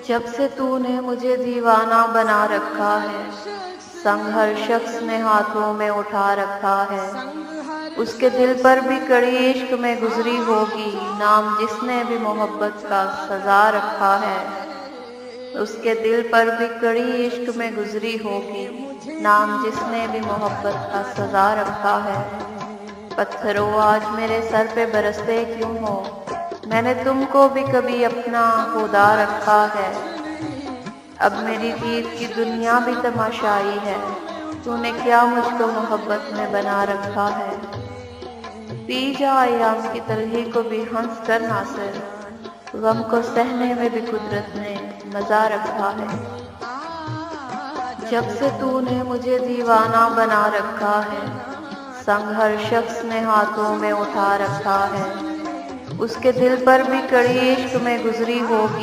जब से तूने मुझे दीवाना बना रखा है, संग हर शख्स ने हाथों में उठा रखा है। उसके दिल पर भी कड़ी इश्क में गुजरी होगी, नाम जिसने भी मोहब्बत का सजा रखा है। उसके दिल पर भी कड़ी इश्क में गुजरी होगी, नाम जिसने भी मोहब्बत का सजा रखा है। पत्थरों आज मेरे सर पे बरसते क्यों हो, मैंने तुमको भी कभी अपना खुदा रखा है। अब मेरी जीत की दुनिया भी तमाशाई है, तूने क्या मुझको मोहब्बत में बना रखा है। पी जा अयाम की तलही को भी हंस कर नासिर, गम को सहने में भी कुदरत ने मजा रखा है। जब से तूने मुझे दीवाना बना रखा है, संग हर शख्स ने हाथों में उठा रखा है। उसके दिल पर भी कड़ी इश्क में गुजरी होगी,